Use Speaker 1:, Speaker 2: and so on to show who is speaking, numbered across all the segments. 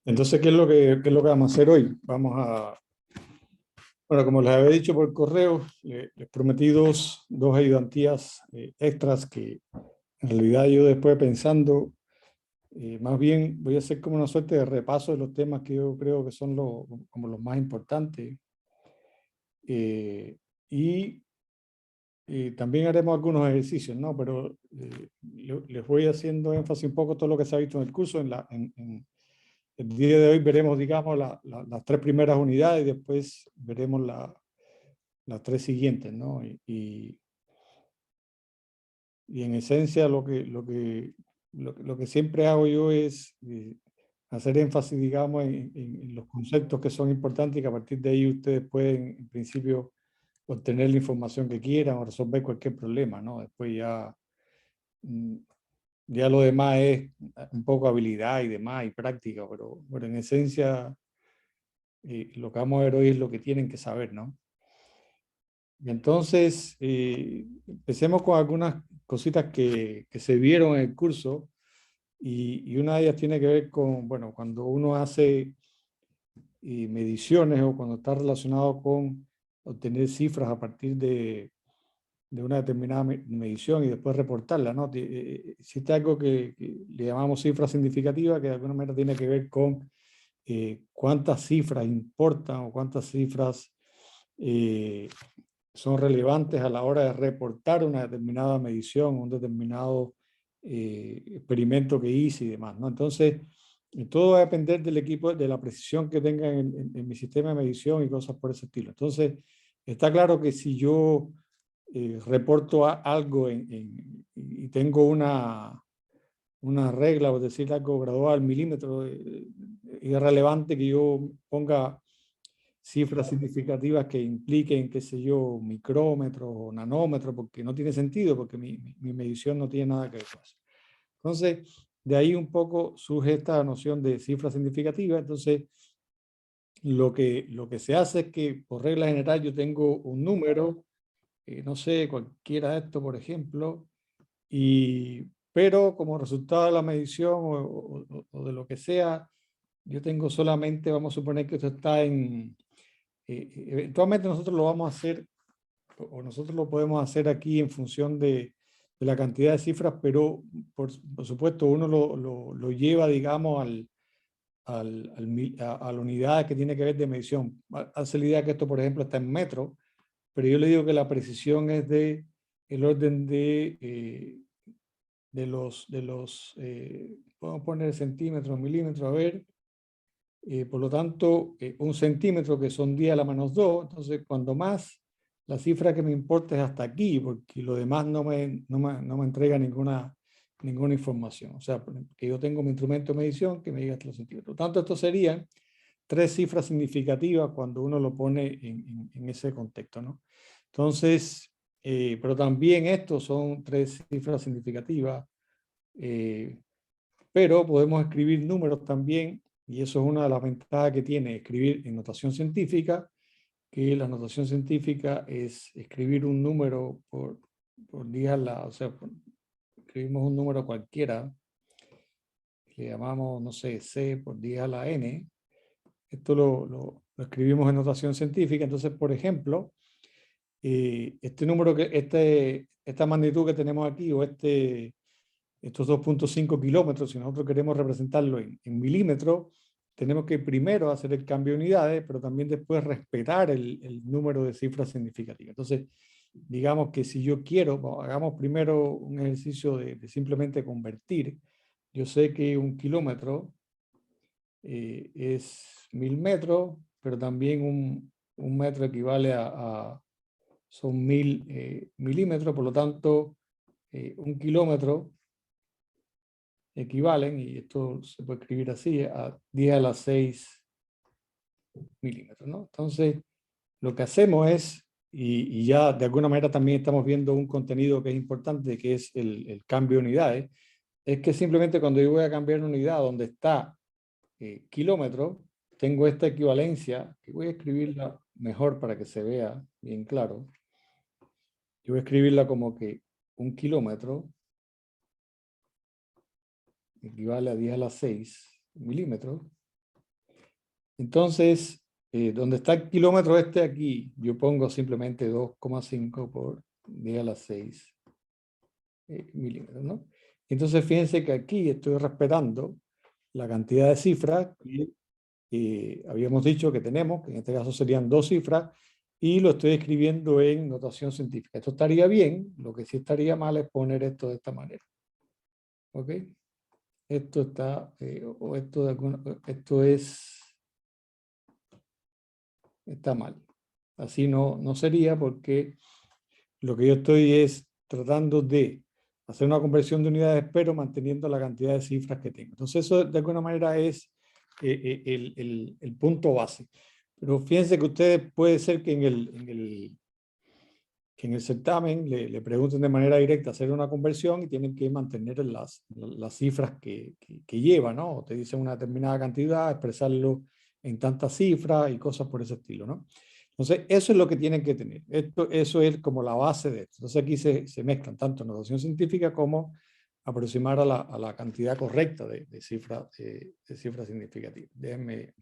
Speaker 1: Entonces, ¿qué es lo que vamos a hacer hoy? Bueno, como les había dicho por correo, les prometí dos ayudantías extras que en realidad yo después pensando, más bien voy a hacer como una suerte de repaso de los temas que yo creo que son como los más importantes. Eh, y también haremos algunos ejercicios, ¿no? Pero les voy haciendo énfasis un poco todo lo que se ha visto en el curso. En el día de hoy veremos, digamos, las tres primeras unidades y después veremos las tres siguientes, ¿no? Y en esencia lo que siempre hago yo es hacer énfasis, digamos, en los conceptos que son importantes y que a partir de ahí ustedes pueden, en principio, obtener la información que quieran o resolver cualquier problema, ¿no? Después mm, ya lo demás es un poco habilidad y demás y práctica, pero en esencia lo que vamos a ver hoy es lo que tienen que saber, ¿no? Y entonces, empecemos con algunas cositas que se vieron en el curso y una de ellas tiene que ver con, bueno, cuando uno hace mediciones o cuando está relacionado con obtener cifras a partir de una determinada medición y después reportarla, ¿no? Existe algo que le llamamos cifra significativa, que de alguna manera tiene que ver con cuántas cifras importan o cuántas cifras eh, son relevantes a la hora de reportar una determinada medición, un determinado experimento que hice y demás, ¿no? Entonces, todo va a depender del equipo, de la precisión que tenga en mi sistema de medición y cosas por ese estilo. Entonces, está claro que si yo reporto algo y tengo una regla, o decir algo graduado al milímetro, es irrelevante que yo ponga cifras significativas que impliquen, qué sé yo, micrómetros o nanómetros, porque no tiene sentido, porque mi medición no tiene nada que ver con eso. Entonces, de ahí un poco surge esta noción de cifra significativa. Entonces, lo que se hace es que, por regla general, yo tengo un número, no sé, cualquiera de estos, por ejemplo, pero como resultado de la medición o de lo que sea, yo tengo solamente, vamos a suponer que esto está eventualmente nosotros lo vamos a hacer, o nosotros lo podemos hacer aquí en función de la cantidad de cifras, pero por supuesto uno lo lleva, digamos, a la unidad que tiene que ver de medición. Hace la idea que esto, por ejemplo, está en metros, pero yo le digo que la precisión es el orden podemos poner centímetros, milímetros, a ver, por lo tanto, un centímetro que son 10 a la menos 2, entonces cuando más, la cifra que me importa es hasta aquí, porque lo demás no me entrega ninguna información. O sea, que yo tengo mi instrumento de medición que me diga hasta los centímetros. Por lo tanto, esto serían tres cifras significativas cuando uno lo pone en ese contexto, ¿no? Entonces, pero también estos son tres cifras significativas, pero podemos escribir números también, y eso es una de las ventajas que tiene escribir en notación científica, que la notación científica es escribir un número por 10 o sea, escribimos un número cualquiera, que llamamos, no sé, C por 10 a la N. Esto lo escribimos en notación científica. Entonces, por ejemplo, este número, esta magnitud que tenemos aquí, o estos 2,5 kilómetros, si nosotros queremos representarlo en milímetros, tenemos que primero hacer el cambio de unidades, pero también después respetar el número de cifras significativas. Entonces, digamos que si yo quiero, hagamos primero un ejercicio de simplemente convertir. Yo sé que un kilómetro es 1000 metros, pero también un metro equivale son 1000 milímetros, por lo tanto, un kilómetro equivalen, y esto se puede escribir así, a 10 a la 6 milímetros, ¿no? Entonces, lo que hacemos es, y ya de alguna manera también estamos viendo un contenido que es importante, que es el cambio de unidades, es que simplemente cuando yo voy a cambiar una unidad donde está kilómetro, tengo esta equivalencia, que voy a escribirla mejor para que se vea bien claro. Yo voy a escribirla como que un kilómetro equivale a 10 a la 6 milímetros, Entonces, donde está el kilómetro este aquí, yo pongo simplemente 2,5 por 10 a la 6 milímetros, ¿no? Entonces, fíjense que aquí estoy respetando la cantidad de cifras que habíamos dicho que tenemos, que en este caso serían 2 cifras, y lo estoy escribiendo en notación científica. Esto estaría bien, lo que sí estaría mal es poner esto de esta manera. ¿Ok? Esto está, o esto, esto está mal. Así no sería, porque lo que yo estoy es tratando de hacer una conversión de unidades, pero manteniendo la cantidad de cifras que tengo. Entonces eso de alguna manera es el punto base. Pero fíjense que ustedes puede ser que en el certamen le pregunten de manera directa hacer una conversión y tienen que mantener las cifras que lleva, ¿no? Te dicen una determinada cantidad, expresarlo en tantas cifras y cosas por ese estilo, ¿no? Entonces, eso es lo que tienen que tener. Eso es como la base de esto. Entonces, aquí se mezclan tanto notación científica como aproximar a la cantidad correcta de cifras significativas. Déjenme,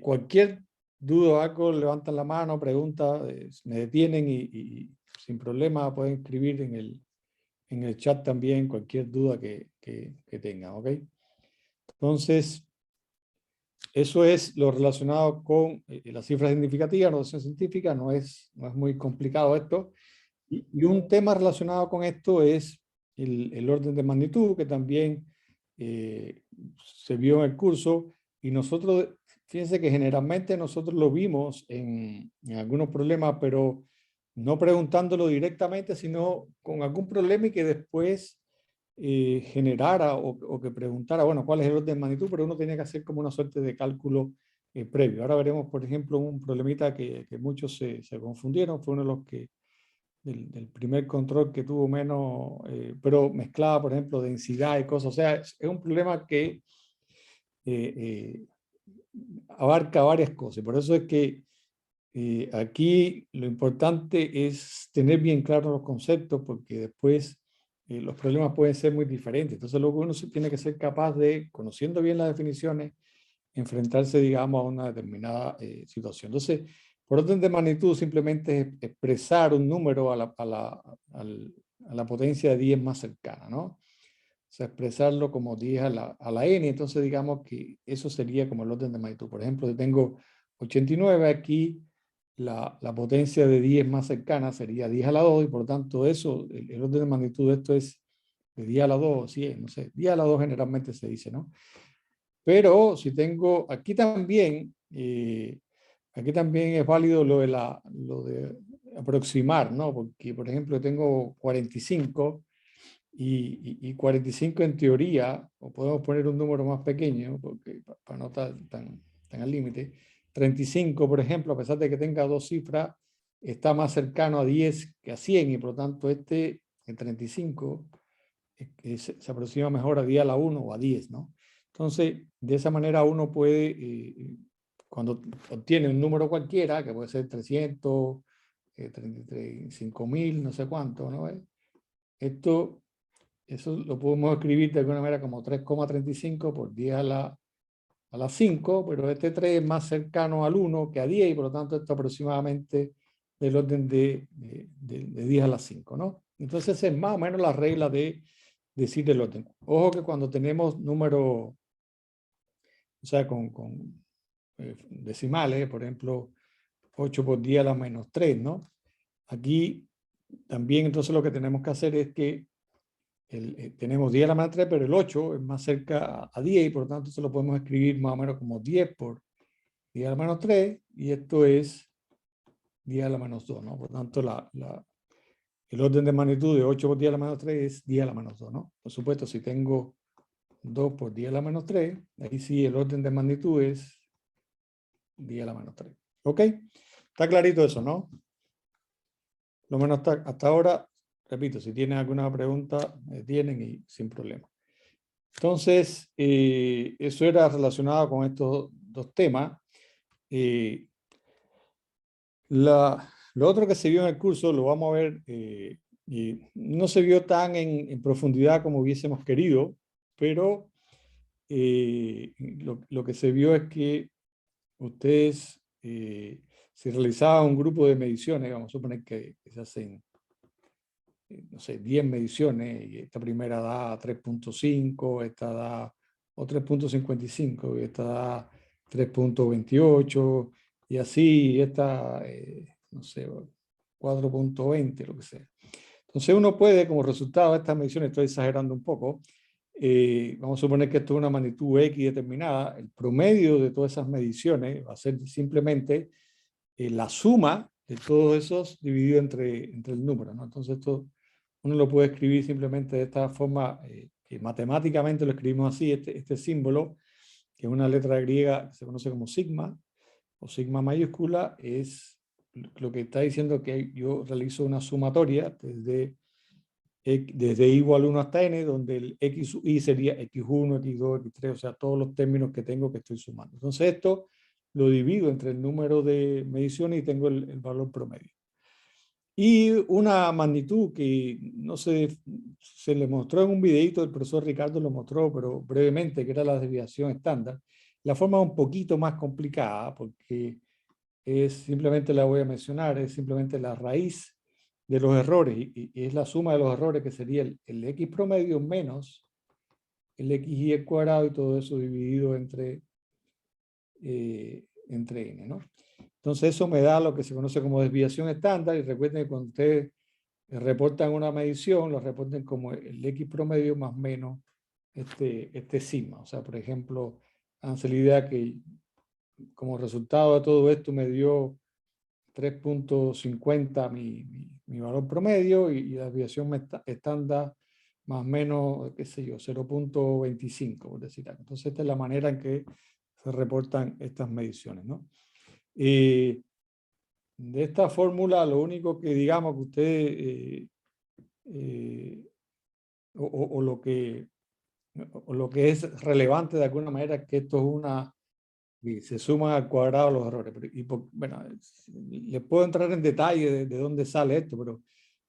Speaker 1: cualquier duda o algo, levantan la mano, pregunta, me detienen y sin problema pueden escribir en el chat también cualquier duda que tengan, ¿ok? Entonces, eso es lo relacionado con la cifra significativa, notación científica, no es muy complicado esto. Y un tema relacionado con esto es el orden de magnitud, que también se vio en el curso, y nosotros, fíjense que generalmente nosotros lo vimos en algunos problemas, pero no preguntándolo directamente, sino con algún problema y que después generara o que preguntara, bueno, cuál es el orden de magnitud, pero uno tenía que hacer como una suerte de cálculo previo. Ahora veremos, por ejemplo, un problemita que muchos se confundieron, fue uno de los que del primer control que tuvo menos, pero mezclaba, por ejemplo, densidad y cosas. O sea, es un problema que eh, abarca varias cosas. Por eso es que aquí lo importante es tener bien claros los conceptos, porque después los problemas pueden ser muy diferentes. Entonces, luego uno se tiene que ser capaz de, conociendo bien las definiciones, enfrentarse, digamos, a una determinada situación. Entonces, por orden de magnitud, simplemente es expresar un número a la potencia de 10 más cercana, ¿no? O sea, expresarlo como 10 a la n, entonces digamos que eso sería como el orden de magnitud. Por ejemplo, si tengo 89, aquí la potencia de 10 más cercana sería 10 a la 2, y por lo tanto eso, el orden de magnitud de esto es de 10 a la 2, 100, no sé, 10 a la 2 generalmente se dice, ¿no? Pero si tengo, aquí también es válido lo de aproximar, ¿no? Porque, por ejemplo, tengo 45 y 45 en teoría, o podemos poner un número más pequeño, porque para no estar tan al límite, 35, por ejemplo, a pesar de que tenga dos cifras, está más cercano a 10 que a 100, y por lo tanto el 35, se aproxima mejor a 10 a la 1 o a 10, ¿no? Entonces, de esa manera uno puede, cuando obtiene un número cualquiera, que puede ser 300, 35.000, no sé cuánto, ¿no? Eso lo podemos escribir de alguna manera como 3,35 por 10 a la 5, pero este 3 es más cercano al 1 que a 10, y por lo tanto esto aproximadamente del orden de 10 a la 5, ¿no? Entonces es más o menos la regla de decir el orden. Ojo que cuando tenemos números, o sea, con decimales, por ejemplo, 8 por 10 a la menos 3, ¿no? Aquí también entonces lo que tenemos que hacer es que tenemos 10 a la menos 3, pero el 8 es más cerca a 10, y por lo tanto se lo podemos escribir más o menos como 10 por 10 a la menos 3, y esto es 10 a la menos 2, ¿no? Por lo tanto, el orden de magnitud de 8 por 10 a la menos 3 es 10 a la menos 2, ¿no? Por supuesto, si tengo 2 por 10 a la menos 3, ahí sí el orden de magnitud es 10 a la menos 3. ¿Ok? Está clarito eso, ¿no? Lo menos hasta ahora, repito, si tienen alguna pregunta, tienen, y sin problema. Entonces, eso era relacionado con estos dos temas. Lo otro que se vio en el curso, lo vamos a ver, y no se vio tan en profundidad como hubiésemos querido, pero lo que se vio es que ustedes, si realizaban un grupo de mediciones, vamos a suponer que se hacen, no sé, 10 mediciones, y esta primera da 3.5, esta da o 3.55, y esta da 3.28, y así, esta, no sé, 4.20, lo que sea. Entonces uno puede, como resultado de estas mediciones, estoy exagerando un poco, vamos a suponer que esto es una magnitud X determinada, el promedio de todas esas mediciones va a ser simplemente la suma de todos esos dividido entre el número, ¿no? Entonces esto uno lo puede escribir simplemente de esta forma, que matemáticamente lo escribimos así, este símbolo, que es una letra griega que se conoce como sigma, o sigma mayúscula, es lo que está diciendo que yo realizo una sumatoria desde i igual 1 hasta n, donde el x sub i sería x1, x2, x3, o sea, todos los términos que tengo que estoy sumando. Entonces esto lo divido entre el número de mediciones y tengo el valor promedio. Y una magnitud que no sé, se le mostró en un videito, el profesor Ricardo lo mostró, pero brevemente, que era la desviación estándar. La forma un poquito más complicada, porque es simplemente, la voy a mencionar, es simplemente la raíz de los errores, y es la suma de los errores, que sería el x promedio menos el xy al cuadrado, y todo eso dividido entre n, ¿no? Entonces eso me da lo que se conoce como desviación estándar, y recuerden que cuando ustedes reportan una medición, lo reporten como el x promedio más menos este sigma. O sea, por ejemplo, háganse la idea que como resultado de todo esto me dio 3.50 mi valor promedio, y la desviación estándar más o menos, qué sé yo, 0.25, por decir algo. Entonces esta es la manera en que se reportan estas mediciones, ¿no? De esta fórmula, lo único que digamos que ustedes, o lo que es relevante de alguna manera, es que esto es una, y se suman al cuadrado los errores. Bueno, les puedo entrar en detalle de dónde sale esto, pero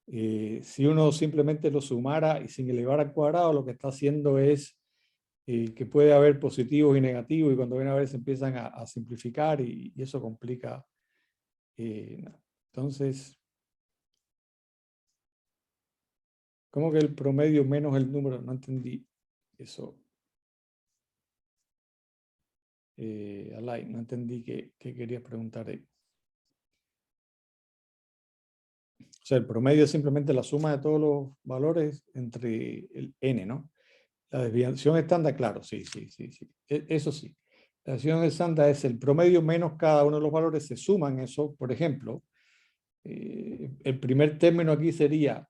Speaker 1: si uno simplemente lo sumara y sin elevar al cuadrado, lo que está haciendo es que puede haber positivos y negativos, y cuando ven a ver se empiezan a simplificar, y eso complica. Entonces, ¿cómo que el promedio menos el número? No entendí eso. Alay, no entendí qué querías preguntar ahí. O sea, el promedio es simplemente la suma de todos los valores entre el n, ¿no? La desviación estándar, claro, sí. Eso sí. La desviación estándar es el promedio menos cada uno de los valores, se suman eso. Por ejemplo, el primer término aquí sería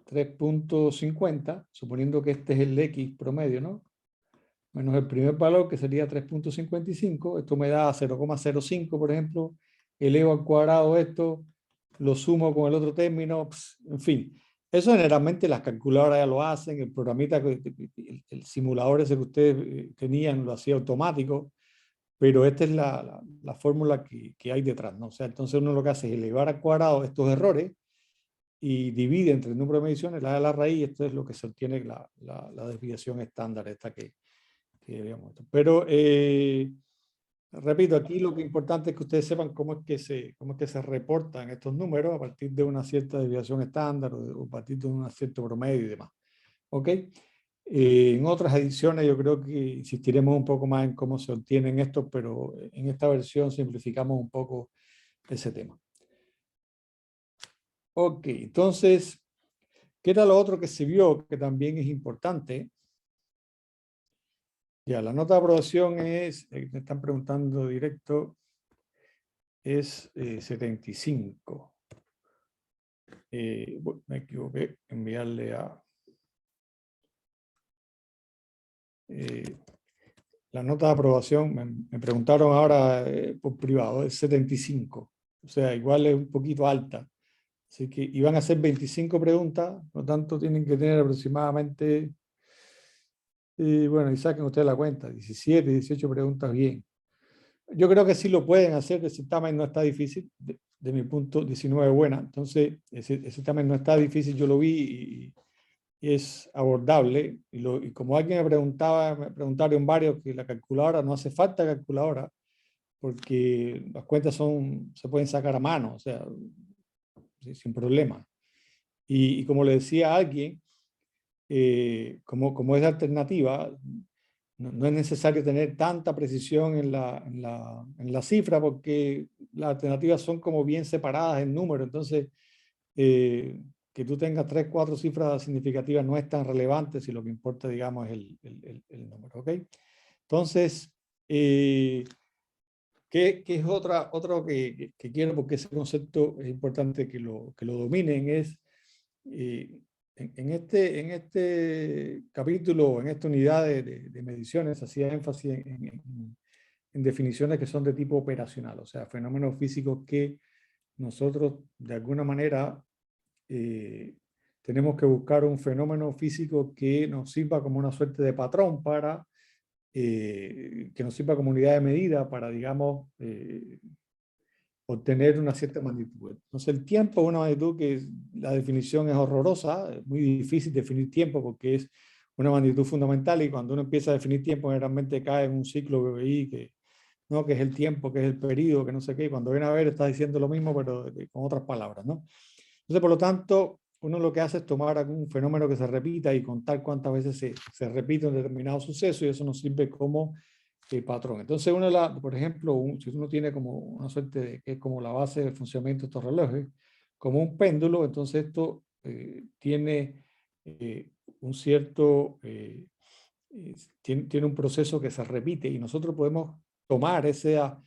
Speaker 1: 3.50, suponiendo que este es el x promedio, ¿no? Menos el primer valor, que sería 3.55, esto me da 0,05, por ejemplo, elevo al cuadrado esto, lo sumo con el otro término, en fin. Eso generalmente las calculadoras ya lo hacen, el programita, el simulador ese que ustedes tenían lo hacía automático, pero esta es la fórmula que hay detrás, ¿no? O sea, entonces uno lo que hace es elevar al cuadrado estos errores y divide entre el número de mediciones, la de la raíz, y esto es lo que se obtiene la desviación estándar, esta que habíamos visto. Pero, repito, aquí lo que es importante es que ustedes sepan cómo es que se reportan estos números a partir de una cierta desviación estándar, o a partir de un cierto promedio y demás. ¿Ok? En otras ediciones yo creo que insistiremos un poco más en cómo se obtienen estos, pero en esta versión simplificamos un poco ese tema. Ok, entonces, ¿qué era lo otro que se vio que también es importante? Ya, la nota de aprobación es, me están preguntando directo, es 75. Bueno, me equivoqué, enviarle a... la nota de aprobación, me preguntaron ahora por privado, es 75. O sea, igual es un poquito alta. Así que iban a ser 25 preguntas, por lo tanto tienen que tener aproximadamente, bueno, y saquen ustedes la cuenta, 17, 18 preguntas bien. Yo creo que sí lo pueden hacer, el certamen no está difícil, de mi punto, 19 buena, entonces el certamen no está difícil, yo lo vi y es abordable, y como alguien me preguntaron varios que la calculadora, no hace falta calculadora, porque las cuentas se pueden sacar a mano, o sea, sin problema. Y como le decía a alguien, como es alternativa, no es necesario tener tanta precisión en la cifra, porque las alternativas son como bien separadas en número. Entonces, que tú tengas 3, 4 cifras significativas no es tan relevante si lo que importa, digamos, es el número. ¿Ok? Entonces, ¿qué es otro que quiero? Porque ese concepto es importante que lo dominen. Es en este capítulo, en esta unidad de mediciones, hacía énfasis en definiciones que son de tipo operacional, o sea, fenómenos físicos que nosotros de alguna manera tenemos que buscar un fenómeno físico que nos sirva como una suerte de patrón para que nos sirva como unidad de medida para, digamos, obtener una cierta magnitud. Entonces el tiempo es una magnitud que la definición es horrorosa, es muy difícil definir tiempo porque es una magnitud fundamental, y cuando uno empieza a definir tiempo generalmente cae en un ciclo BBI ¿no? Que es el tiempo, que es el periodo, que no sé qué, cuando viene a ver está diciendo lo mismo pero con otras palabras, ¿no? Entonces, por lo tanto, uno lo que hace es tomar algún fenómeno que se repita y contar cuántas veces se repite un determinado suceso, y eso nos sirve como patrón. Entonces, por ejemplo, si uno tiene como una suerte de que es como la base del funcionamiento de estos relojes, como un péndulo, entonces esto tiene un cierto, tiene un proceso que se repite, y nosotros podemos tomar esa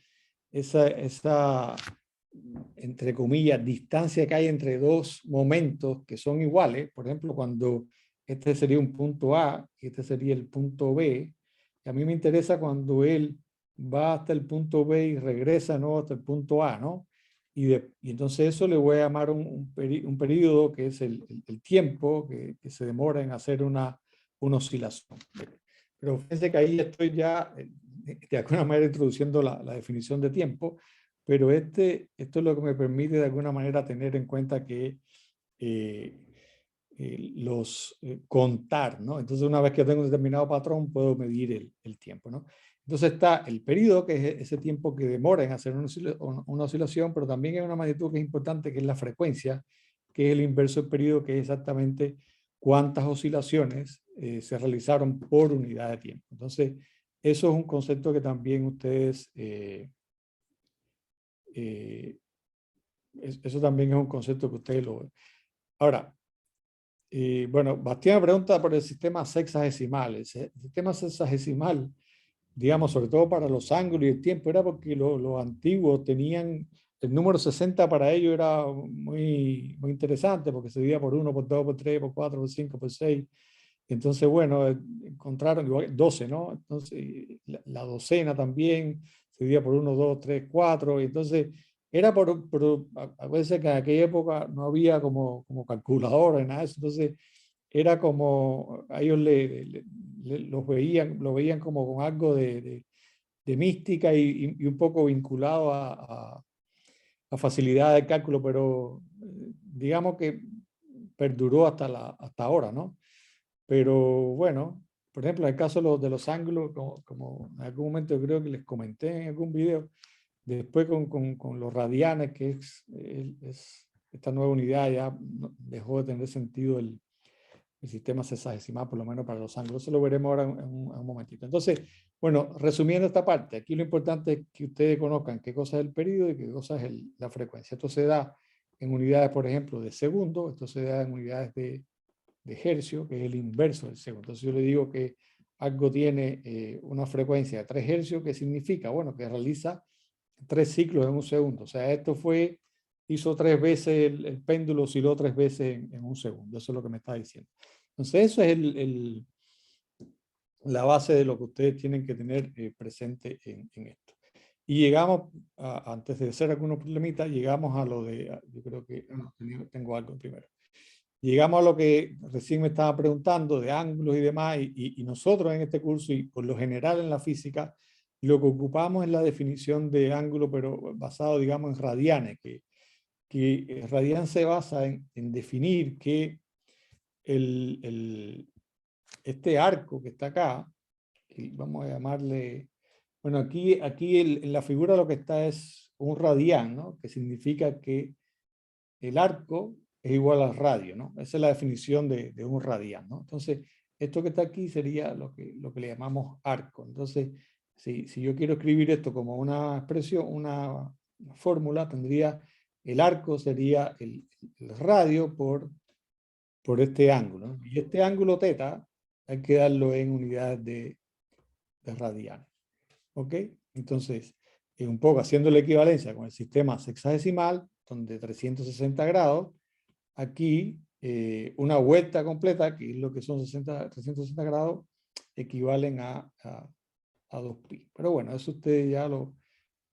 Speaker 1: entre comillas, distancia que hay entre dos momentos que son iguales. Por ejemplo, cuando este sería un punto A y este sería el punto B, y a mí me interesa cuando él va hasta el punto B y regresa, ¿no?, hasta el punto A, ¿no? Y entonces eso le voy a llamar un periodo que es el tiempo que se demora en hacer una oscilación. Pero fíjense que ahí estoy ya de alguna manera introduciendo la definición de tiempo, pero esto es lo que me permite de alguna manera tener en cuenta que contar, ¿no? Entonces, una vez que tengo un determinado patrón, puedo medir el tiempo, ¿no? Entonces está el periodo, que es ese tiempo que demora en hacer una oscilación, pero también hay una magnitud que es importante, que es la frecuencia, que es el inverso del periodo, que es exactamente cuántas oscilaciones se realizaron por unidad de tiempo. Entonces, eso es un concepto que también ustedes... eso también es un concepto que ustedes lo ven. Ahora, bueno, Bastián me pregunta por el sistema sexagesimal. El sistema sexagesimal, digamos, sobre todo para los ángulos y el tiempo, era porque los antiguos tenían, el número 60 para ellos era muy interesante, porque se dividía por 1, por 2, por 3, por 4, por 5, por 6. Entonces, bueno, encontraron igual, 12, ¿no? Entonces, la docena también se dividía por 1, 2, 3, 4. Y entonces, era a veces que en aquella época no había como calculadora ni nada de eso. Entonces, era como, a ellos lo veían como con algo de mística y un poco vinculado a facilidad de cálculo, pero digamos que perduró hasta ahora, ¿no? Pero bueno, por ejemplo, en el caso de los ángulos, como en algún momento creo que les comenté en algún video, después con los radianes, que es esta nueva unidad, ya dejó de tener sentido el sistema sexagesimal, por lo menos para los ángulos. Eso lo veremos ahora en un momentito. Entonces, bueno, resumiendo esta parte, aquí lo importante es que ustedes conozcan qué cosa es el periodo y qué cosa es la frecuencia. Esto se da en unidades, por ejemplo, de segundo, esto se da en unidades de hercio, que es el inverso del segundo. Entonces yo le digo que algo tiene una frecuencia de 3 hercios, ¿qué significa? Bueno, que realiza 3 ciclos en un segundo. O sea, hizo 3 veces el péndulo, osciló 3 veces en un segundo. Eso es lo que me está diciendo. Entonces eso es la base de lo que ustedes tienen que tener presente en esto. Y llegamos, antes de hacer algunos problemitas, llegamos a lo de, yo creo que, no, tengo algo primero. Llegamos a lo que recién me estaba preguntando de ángulos y demás, y nosotros en este curso, y por lo general en la física, lo que ocupamos es la definición de ángulo, pero basado, digamos, en radianes, que radian se basa en definir que este arco que está acá, que vamos a llamarle Bueno, aquí en la figura lo que está es un radián, ¿no? Que significa que el arco es igual al radio, ¿no? Esa es la definición de un radián, ¿no? Entonces, esto que está aquí sería lo que le llamamos arco. Entonces, si yo quiero escribir esto como una expresión, una fórmula, tendría el arco sería el radio por este ángulo, ¿no? Y este ángulo θ hay que darlo en unidades de radianes. ¿Ok? Entonces, un poco haciendo la equivalencia con el sistema sexagesimal, donde 360 grados, aquí una vuelta completa, que es lo que son 360 grados, equivalen a 2pi. Pero bueno, eso ustedes ya lo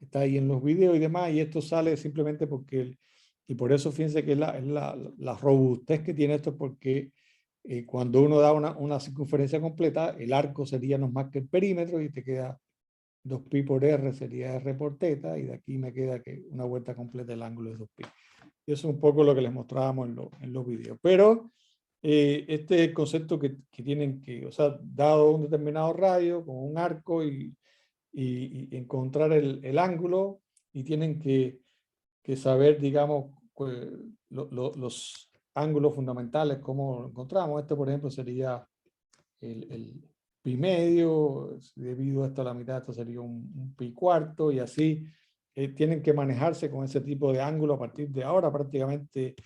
Speaker 1: está ahí en los videos y demás, y esto sale simplemente porque, y por eso fíjense que es la robustez que tiene esto, porque cuando uno da una circunferencia completa, el arco sería no más que el perímetro y te queda 2pi por r sería r por θ, y de aquí me queda que una vuelta completa del ángulo es 2pi. Y eso es un poco lo que les mostrábamos en los videos. Pero este es el concepto que tienen que, o sea, dado un determinado radio con un arco y encontrar el ángulo, y tienen que saber, digamos, los ángulos fundamentales, cómo lo encontramos. Este, por ejemplo, sería el pi medio, debido a esto a la mitad, esto sería un pi cuarto, y así tienen que manejarse con ese tipo de ángulo a partir de ahora. Prácticamente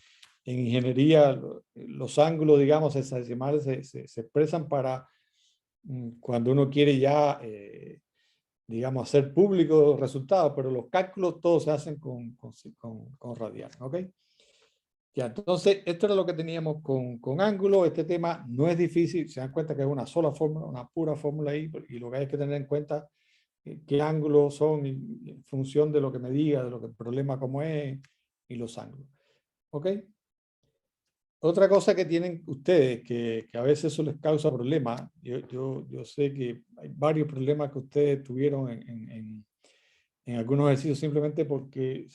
Speaker 1: en ingeniería los ángulos, digamos, hexadecimales se expresan para cuando uno quiere ya, digamos, hacer público los resultados, pero los cálculos todos se hacen con radial, ¿ok? Ya, entonces, esto era lo que teníamos con ángulo. Este tema no es difícil, se dan cuenta que es una sola fórmula, una pura fórmula ahí, y lo que hay que tener en cuenta qué ángulos son en función de lo que me diga, de lo que el problema como es, y los ángulos. ¿Ok? Otra cosa que tienen ustedes, que a veces eso les causa problemas, yo sé que hay varios problemas que ustedes tuvieron en algunos ejercicios simplemente porque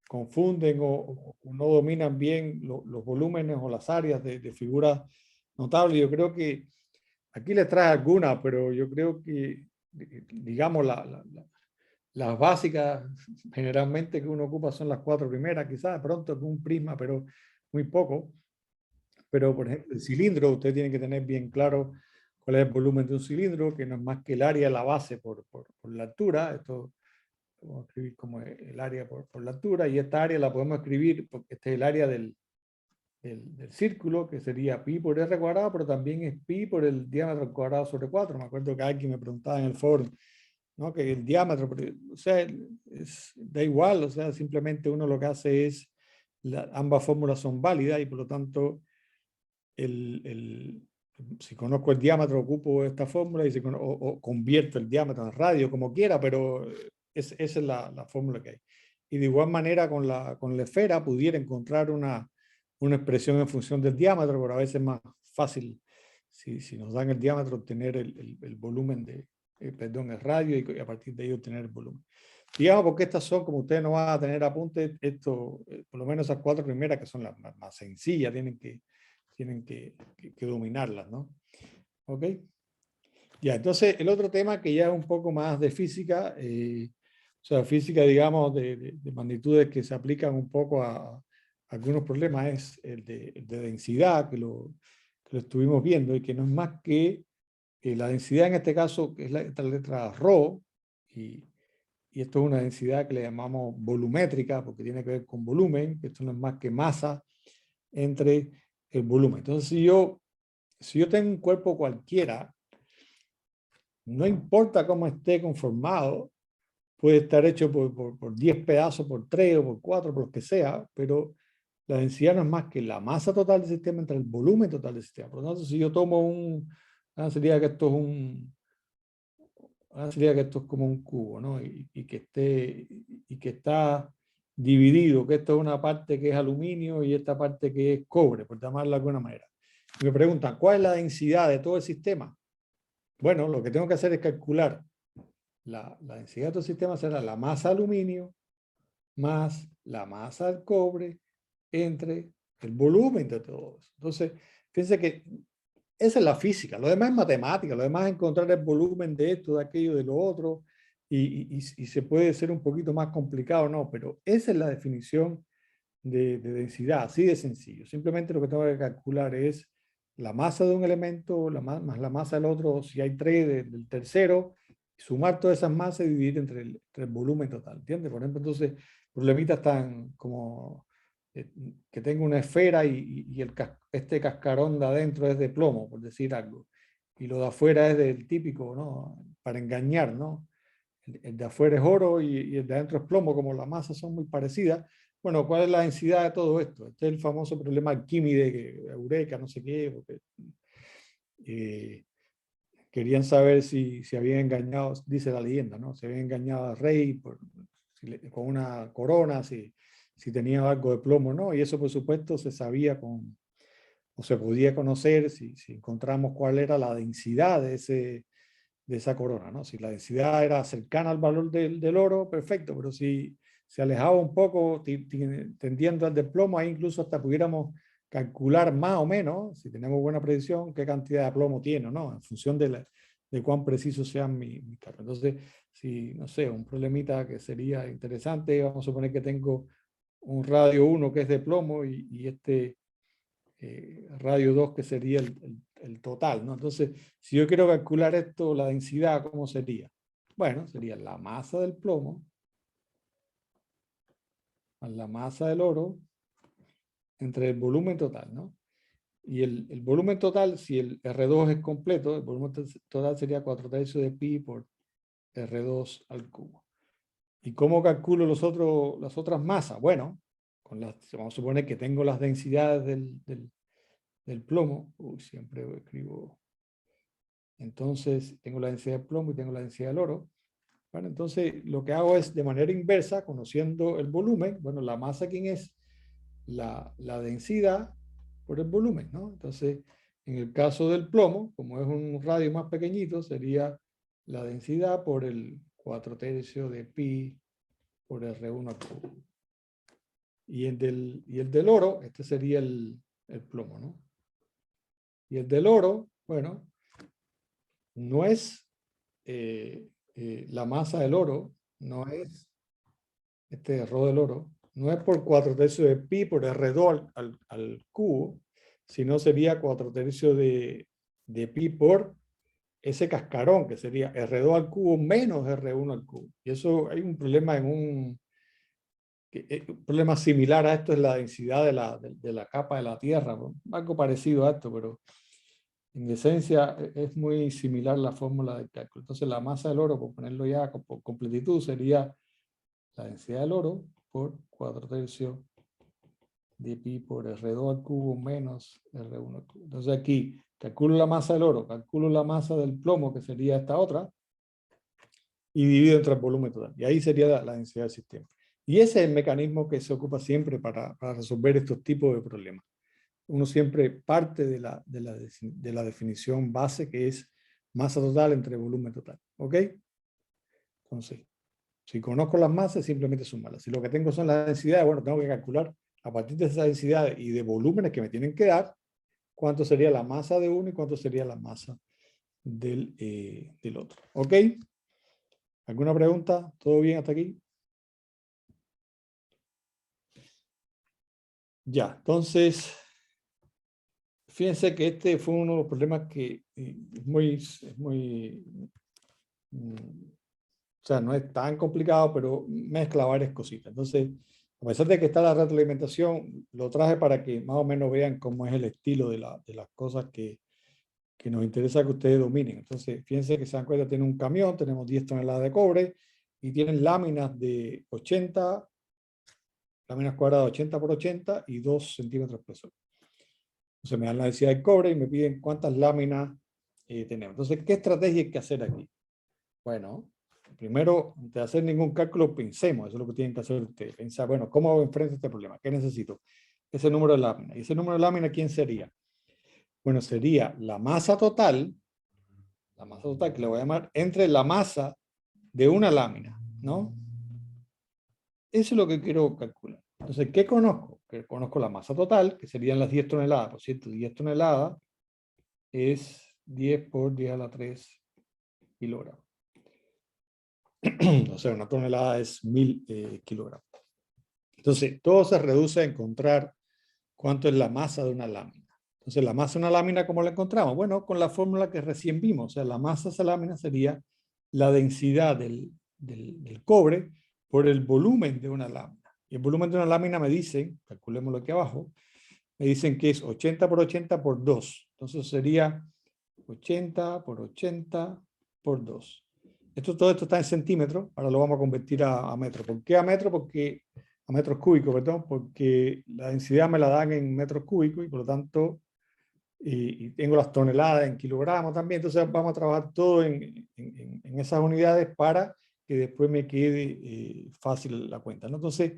Speaker 1: confunden o no dominan bien los volúmenes o las áreas de figuras notables. Yo creo que aquí les traje algunas, pero yo creo que, digamos, las básicas generalmente que uno ocupa son las 4 primeras, quizás de pronto con un prisma, pero muy poco. Pero, por ejemplo, el cilindro, usted tiene que tener bien claro cuál es el volumen de un cilindro, que no es más que el área de la base por la altura. Esto podemos escribir como el área por la altura, y esta área la podemos escribir porque este es el área del círculo, que sería pi por r cuadrado, pero también es pi por el diámetro al cuadrado sobre 4. Me acuerdo que alguien me preguntaba en el foro, ¿no? Que el diámetro, o sea, da igual, o sea, simplemente uno lo que hace es, ambas fórmulas son válidas, y por lo tanto, si conozco el diámetro, ocupo esta fórmula, y o convierto el diámetro en radio, como quiera, pero esa es la fórmula que hay. Y de igual manera con la esfera pudiera encontrar una expresión en función del diámetro, pero a veces es más fácil, si nos dan el diámetro, obtener el volumen perdón, el radio, y a partir de ahí obtener el volumen. Digamos, porque estas son, como ustedes no van a tener apuntes, esto, por lo menos esas 4 primeras, que son las más sencillas, tienen que dominarlas, ¿no? ¿Ok? Ya, entonces el otro tema que ya es un poco más de física, o sea, física, digamos, de magnitudes que se aplican un poco a algunos problemas, es el de densidad, que lo estuvimos viendo, y que no es más que la densidad en este caso, que es esta letra ρ, y esto es una densidad que le llamamos volumétrica, porque tiene que ver con volumen, que esto no es más que masa entre el volumen. Entonces, si yo tengo un cuerpo cualquiera, no importa cómo esté conformado, puede estar hecho por 10 pedazos, por 3 o por 4, por lo que sea, pero la densidad no es más que la masa total del sistema entre el volumen total del sistema. Por lo tanto, si yo tomo sería que esto es como un cubo, ¿no? Y que está dividido, que esto es una parte que es aluminio y esta parte que es cobre, por llamarlo de alguna manera. Y me preguntan, ¿cuál es la densidad de todo el sistema? Bueno, lo que tengo que hacer es calcular la densidad de todo el sistema, será la masa de aluminio más la masa del cobre entre el volumen de todo eso. Entonces, fíjense que esa es la física, lo demás es matemática, lo demás es encontrar el volumen de esto, de aquello, de lo otro, y se puede ser un poquito más complicado, ¿no? Pero esa es la definición de densidad, así de sencillo. Simplemente lo que tengo que calcular es la masa de un elemento más la masa del otro, si hay tres del tercero, sumar todas esas masas y dividir entre el volumen total, ¿entiendes? Por ejemplo, entonces, problemitas tan como que tengo una esfera y este cascarón de adentro es de plomo, por decir algo, y lo de afuera es del típico, ¿no? Para engañar, ¿no? El de afuera es oro y el de adentro es plomo, como las masas son muy parecidas. Bueno, ¿cuál es la densidad de todo esto? Este es el famoso problema Arquímedes, Eureka, no sé qué, porque, eh, querían saber si habían engañado, dice la leyenda, ¿no? Si habían engañado al rey con una corona, si tenía algo de plomo, ¿no? Y eso, por supuesto, se sabía o se podía conocer si encontramos cuál era la densidad de esa corona, ¿no? Si la densidad era cercana al valor del oro, perfecto, pero si se alejaba un poco, tendiendo al del plomo, ahí incluso hasta pudiéramos calcular más o menos, si tenemos buena predicción, qué cantidad de plomo tiene, ¿no? En función de cuán precisos sean mis cálculos. Entonces, si, no sé, un problemita que sería interesante, vamos a suponer que tengo un radio 1 que es de plomo y este radio 2 que sería el total, ¿no? Entonces, si yo quiero calcular esto, la densidad, ¿cómo sería? Bueno, sería la masa del plomo más la masa del oro entre el volumen total, ¿no? Y el volumen total, si el R2 es completo, el volumen total sería 4/3 de pi por R2 al cubo. ¿Y cómo calculo las otras masas? Bueno, vamos a suponer que tengo las densidades del plomo. Uy, siempre escribo. Entonces, tengo la densidad de plomo y tengo la densidad del oro. Bueno, entonces, lo que hago es, de manera inversa, conociendo el volumen, bueno, la masa, ¿quién es? La densidad por el volumen, ¿no? Entonces, en el caso del plomo, como es un radio más pequeñito, sería la densidad por el 4/3 de pi por R1 al cubo. Y el del oro, este sería el plomo, ¿no? Y el del oro, bueno, no es la masa del oro, no es este error del oro, no es por 4/3 de pi por R2 al cubo, sino sería 4/3 de pi por ese cascarón, que sería R2 al cubo menos R1 al cubo. Y eso hay un problema un problema similar a esto es la densidad de la capa de la Tierra, ¿no? Algo parecido a esto, pero en esencia es muy similar la fórmula de cálculo. Entonces la masa del oro, por ponerlo ya por completitud, sería la densidad del oro por 4/3 de pi por R2 al cubo menos R1 al cubo. Entonces aquí calculo la masa del oro, calculo la masa del plomo, que sería esta otra, y divido entre el volumen total. Y ahí sería la densidad del sistema. Y ese es el mecanismo que se ocupa siempre para resolver estos tipos de problemas. Uno siempre parte de la definición base, que es masa total entre volumen total. ¿Ok? Entonces, si conozco las masas, simplemente sumarlas. Si lo que tengo son las densidades, bueno, tengo que calcular a partir de esas densidades y de volúmenes que me tienen que dar, cuánto sería la masa de uno y cuánto sería la masa del otro. ¿Ok? ¿Alguna pregunta? ¿Todo bien hasta aquí? Ya, entonces, fíjense que este fue uno de los problemas que o sea, no es tan complicado, pero mezcla varias cositas. Entonces, a pesar de que está la retroalimentación, lo traje para que más o menos vean cómo es el estilo de las cosas que nos interesa que ustedes dominen. Entonces, fíjense que se dan cuenta, tiene un camión, tenemos 10 toneladas de cobre y tienen láminas de 80, láminas cuadradas 80 por 80 y 2 centímetros de espesor. Entonces me dan la densidad de cobre y me piden cuántas láminas tenemos. Entonces, ¿qué estrategia hay que hacer aquí? Bueno, primero, antes de hacer ningún cálculo, pensemos, eso es lo que tienen que hacer ustedes. Pensar, bueno, ¿cómo enfrento este problema? ¿Qué necesito? Ese número de láminas. ¿Y ese número de láminas quién sería? Bueno, sería la masa total que le voy a llamar, entre la masa de una lámina, ¿no? Eso es lo que quiero calcular. Entonces, ¿qué conozco? Que conozco la masa total, que serían las 10 toneladas. Por cierto, 10 toneladas es 10 por 10 a la 3 kilogramos. O sea, una tonelada es 1000 kilogramos. Entonces, todo se reduce a encontrar cuánto es la masa de una lámina. Entonces, la masa de una lámina, ¿cómo la encontramos? Bueno, con la fórmula que recién vimos. O sea, la masa de esa lámina sería la densidad del cobre por el volumen de una lámina. Y el volumen de una lámina me dicen, calculémoslo aquí abajo, me dicen que es 80 por 80 por 2. Entonces sería 80 por 80 por 2. Todo esto está en centímetros, ahora lo vamos a convertir a metros. ¿Por qué a metros? A metros cúbicos, perdón, porque la densidad me la dan en metros cúbicos y por lo tanto, y tengo las toneladas en kilogramos también, entonces vamos a trabajar todo en esas unidades para que después me quede fácil la cuenta, ¿no? Entonces,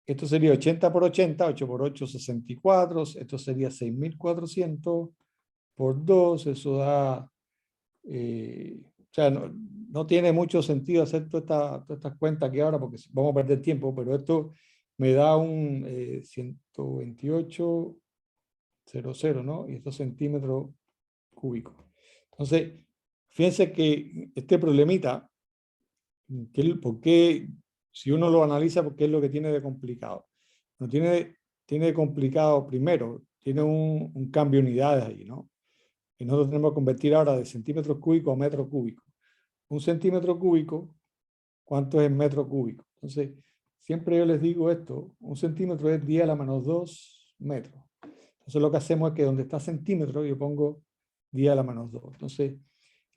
Speaker 1: esto sería 80 por 80, 8 por 8, 64, esto sería 6400 por 2, eso da, o sea, no tiene mucho sentido hacer todas estas cuentas aquí ahora porque vamos a perder tiempo, pero esto me da un 128,00, ¿no? Y estos centímetros cúbicos. Entonces, fíjense que este problemita, ¿por qué, si uno lo analiza, por qué es lo que tiene de complicado? No tiene de complicado, primero, tiene un cambio de unidades ahí, ¿no? Y nosotros tenemos que convertir ahora de centímetros cúbicos a metros cúbicos. Un centímetro cúbico, ¿cuánto es en metro cúbico? Entonces, siempre yo les digo esto, un centímetro es 10 a la menos 2 metros. Entonces lo que hacemos es que donde está centímetro yo pongo 10 a la menos 2. Entonces,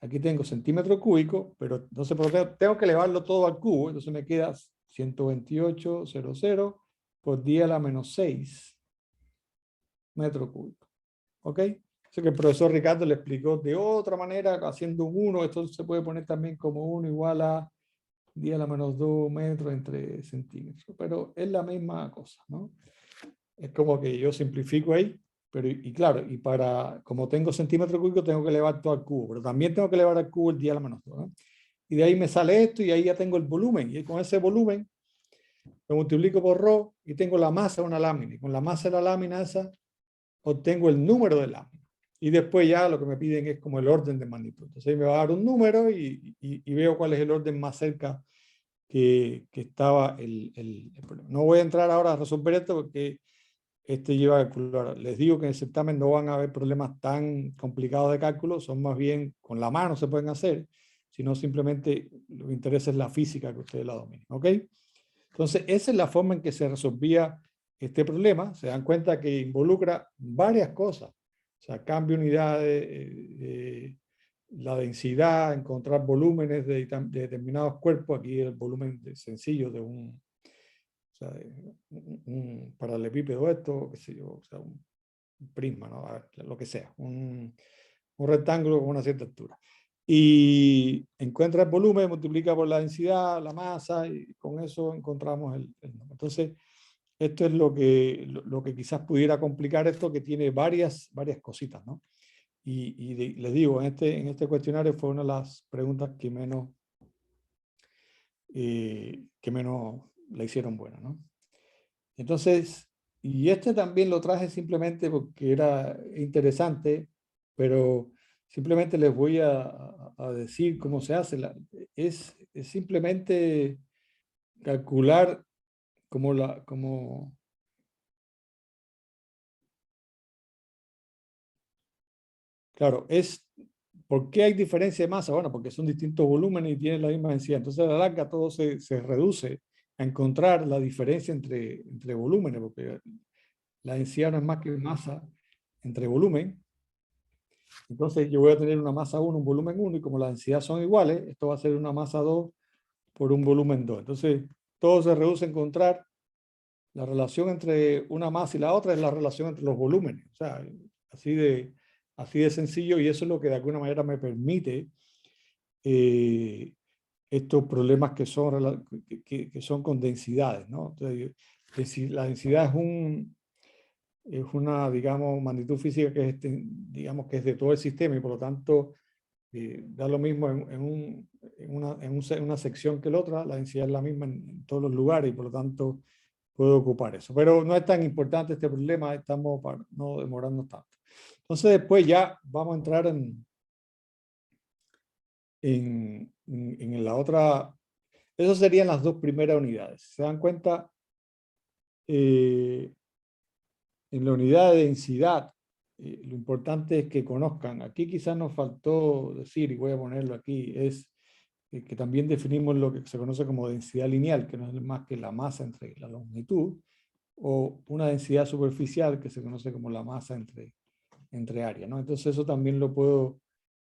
Speaker 1: aquí tengo centímetro cúbico, pero entonces tengo que elevarlo todo al cubo, entonces me queda 128,00 por 10 a la menos 6 metros cúbicos. ¿Ok? Sé que el profesor Ricardo le explicó de otra manera, haciendo un 1, esto se puede poner también como 1 igual a 10 a la menos 2 metros entre centímetros, pero es la misma cosa, ¿no? Es como que yo simplifico ahí, pero y claro, y como tengo centímetros cúbicos, tengo que elevar todo al cubo, pero también tengo que elevar al cubo el 10 a la menos 2, ¿no? Y de ahí me sale esto y ahí ya tengo el volumen, y con ese volumen lo multiplico por ρ y tengo la masa de una lámina, y con la masa de la lámina esa obtengo el número de láminas. Y después ya lo que me piden es como el orden de magnitud. Entonces ahí me va a dar un número y veo cuál es el orden más cerca que estaba el problema. No voy a entrar ahora a resolver esto porque lleva a calcular. Les digo que en el certamen no van a haber problemas tan complicados de cálculo, son más bien con la mano se pueden hacer, sino simplemente lo que interesa es la física que ustedes la dominen. ¿Ok? Entonces, esa es la forma en que se resolvía este problema. Se dan cuenta que involucra varias cosas. O sea, cambio de unidades, la densidad, encontrar volúmenes de determinados cuerpos. Aquí el volumen sencillo de un paralelepípedo, esto, qué sé yo, o sea, un prisma, ¿no? Lo que sea, un rectángulo con una cierta altura. Y encuentra el volumen, multiplica por la densidad, la masa, y con eso encontramos el número. Entonces, esto es lo que quizás pudiera complicar esto, que tiene varias cositas, ¿no? Y les digo, en este cuestionario fue una de las preguntas que menos la hicieron buena, ¿no? Entonces, y este también lo traje simplemente porque era interesante, pero simplemente les voy a decir cómo se hace. Es simplemente calcular claro, ¿por qué hay diferencia de masa? Bueno, porque son distintos volúmenes y tienen la misma densidad. Entonces, a la larga todo se reduce a encontrar la diferencia entre volúmenes, porque la densidad no es más que masa entre volumen. Entonces yo voy a tener una masa 1, un volumen 1, y como la densidad son iguales, esto va a ser una masa 2 por un volumen 2. Entonces todo se reduce a encontrar la relación entre una masa y la otra, es la relación entre los volúmenes. O sea, así de sencillo, y eso es lo que de alguna manera me permite estos problemas que son con densidades, ¿no? Entonces, la densidad es una, digamos, magnitud física que es, digamos, que es de todo el sistema, y por lo tanto da lo mismo en una sección que la otra, la densidad es la misma en todos los lugares, y por lo tanto puedo ocupar eso. Pero no es tan importante este problema, estamos para no demorarnos tanto. Entonces después ya vamos a entrar en la otra, esas serían las dos primeras unidades. ¿Se dan cuenta? En la unidad de densidad, lo importante es que conozcan, aquí quizás nos faltó decir, y voy a ponerlo aquí, es que también definimos lo que se conoce como densidad lineal, que no es más que la masa entre la longitud, o una densidad superficial que se conoce como la masa entre áreas, ¿no? Entonces eso también lo puedo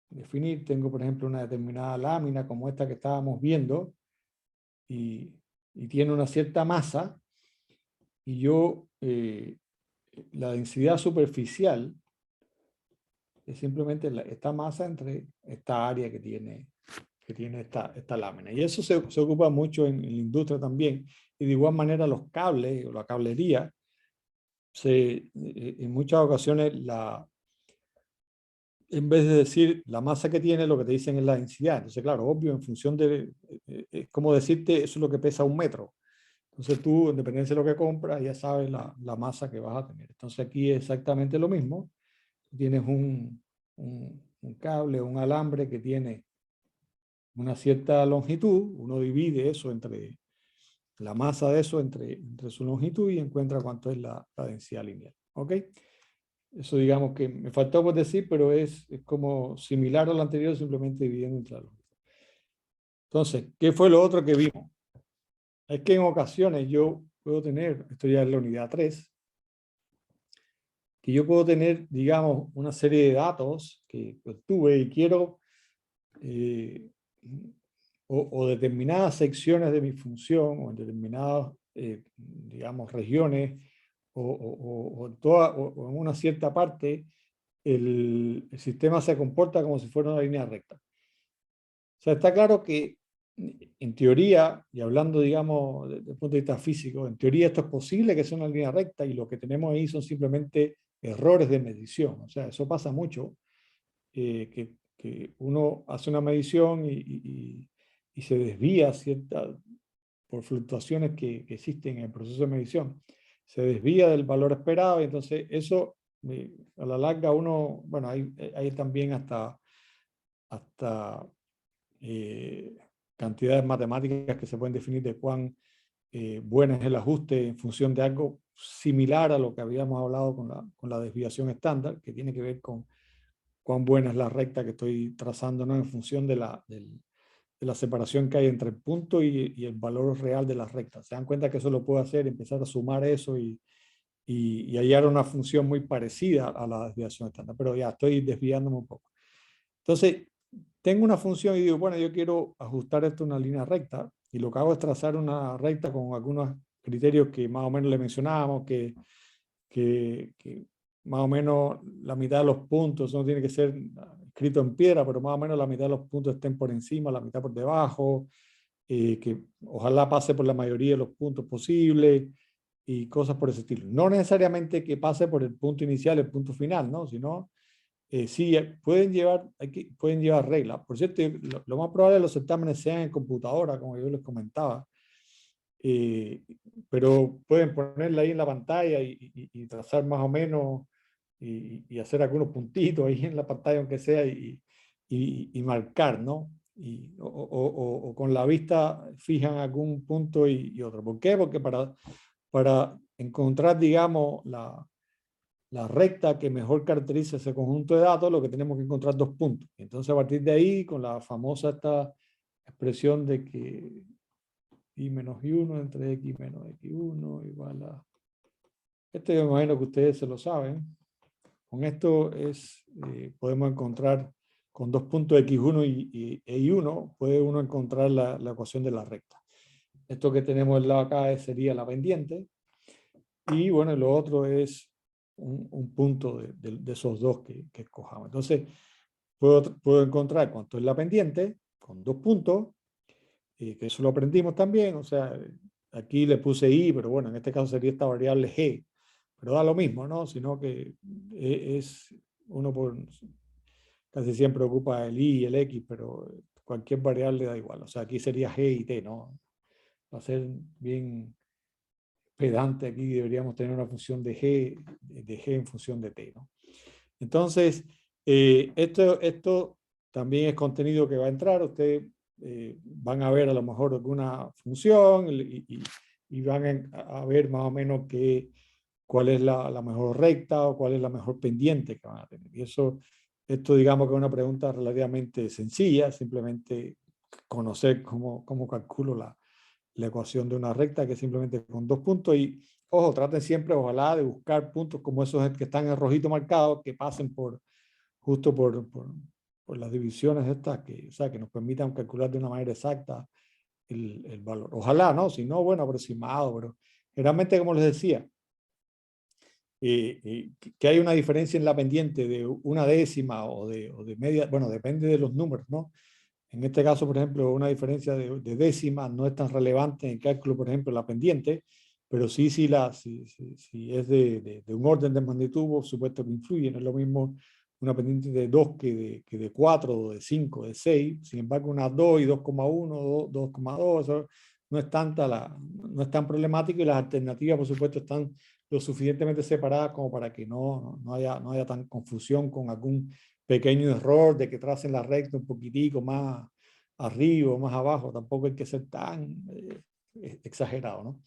Speaker 1: definir. Tengo, por ejemplo, una determinada lámina como esta que estábamos viendo, y tiene una cierta masa, y yo, la densidad superficial es simplemente esta masa entre esta área que tiene esta lámina. Y eso se ocupa mucho en la industria también. Y de igual manera los cables o la cablería, en muchas ocasiones, en vez de decir la masa que tiene, lo que te dicen es la densidad. Entonces, claro, obvio, en función de, es como decirte, eso es lo que pesa 1 metro. Entonces tú, en dependencia de lo que compras, ya sabes la masa que vas a tener. Entonces aquí es exactamente lo mismo. Tienes un cable, un alambre que tiene una cierta longitud, uno divide eso entre la masa de eso entre su longitud y encuentra cuánto es la densidad lineal. ¿Ok? Eso digamos que me faltó por decir, pero es como similar a lo anterior, simplemente dividiendo entre la longitud. Entonces, ¿qué fue lo otro que vimos? Es que en ocasiones yo puedo tener, esto ya es la unidad 3, que yo puedo tener, digamos, una serie de datos que obtuve y quiero, o determinadas secciones de mi función, o en determinadas, digamos, regiones, o en una cierta parte, el sistema se comporta como si fuera una línea recta. O sea, está claro que en teoría, y hablando, digamos, desde el punto de vista físico, en teoría esto es posible que sea una línea recta y lo que tenemos ahí son simplemente errores de medición. O sea, eso pasa mucho, que uno hace una medición y se desvía por fluctuaciones que existen en el proceso de medición. Se desvía del valor esperado y entonces eso, a la larga uno, bueno, hay también hasta cantidades matemáticas que se pueden definir de cuán bueno es el ajuste en función de algo similar a lo que habíamos hablado con la desviación estándar, que tiene que ver con cuán buena es la recta que estoy trazando, ¿no? En función de la separación que hay entre el punto y el valor real de la recta. Se dan cuenta que eso lo puedo hacer, empezar a sumar eso y hallar una función muy parecida a la desviación estándar, pero ya estoy desviándome un poco. Entonces, tengo una función y digo, bueno, yo quiero ajustar esto a una línea recta, y lo que hago es trazar una recta con algunos criterios que más o menos le mencionábamos, que más o menos la mitad de los puntos, no tiene que ser escrito en piedra, pero más o menos la mitad de los puntos estén por encima, la mitad por debajo, que ojalá pase por la mayoría de los puntos posibles y cosas por ese estilo. No necesariamente que pase por el punto inicial, el punto final, ¿no? Sino sí, pueden llevar reglas. Por cierto, lo más probable es que los certámenes sean en computadora, como yo les comentaba, eh, pero pueden ponerla ahí en la pantalla y trazar más o menos y hacer algunos puntitos ahí en la pantalla, aunque sea, y marcar, ¿no? O con la vista fijan algún punto y otro. ¿Por qué? Porque para encontrar, digamos, la recta que mejor caracteriza ese conjunto de datos, lo que tenemos que encontrar 2 puntos. Entonces, a partir de ahí, con la famosa esta expresión de que y menos y1 entre x menos x1 igual a... Esto yo me imagino que ustedes se lo saben. Con esto podemos encontrar, con 2 puntos x1 e y1, puede uno encontrar la ecuación de la recta. Esto que tenemos al lado acá sería la pendiente. Y bueno, lo otro es un punto de esos dos que escojamos. Entonces, puedo encontrar cuánto es la pendiente con 2 puntos, que eso lo aprendimos también. O sea, aquí le puse i, pero bueno, en este caso sería esta variable g. Pero da lo mismo, ¿no? Sino que uno casi siempre ocupa el i y el x, pero cualquier variable da igual. O sea, aquí sería g y t, ¿no? Va a ser bien pedante aquí, deberíamos tener una función de g en función de t, ¿no? Entonces, esto también es contenido que va a entrar. Ustedes van a ver a lo mejor alguna función y van a ver más o menos cuál es la mejor recta o cuál es la mejor pendiente que van a tener. Y esto digamos que es una pregunta relativamente sencilla, simplemente conocer cómo calculo la ecuación de una recta, que es simplemente con 2 puntos. Y ojo, traten siempre, ojalá, de buscar puntos como esos que están en rojito marcados, que pasen justo por las divisiones estas, o sea, que nos permitan calcular de una manera exacta el valor. Ojalá, ¿no? Si no, bueno, aproximado, pero generalmente, como les decía, que hay una diferencia en la pendiente de una décima o de media, bueno, depende de los números, ¿no? En este caso, por ejemplo, una diferencia de décima no es tan relevante en el cálculo, por ejemplo, la pendiente, pero sí si es de un orden de magnitud, por supuesto que influye. No es lo mismo una pendiente de 2 que de 4, o de 5, de 6. Sin embargo, una 2 y 2,1, 2,2, eso no es no es tan problemático, y las alternativas, por supuesto, están lo suficientemente separadas como para que no haya tan confusión con algún pequeño error de que tracen la recta un poquitico más arriba o más abajo. Tampoco hay que ser tan exagerado, ¿no?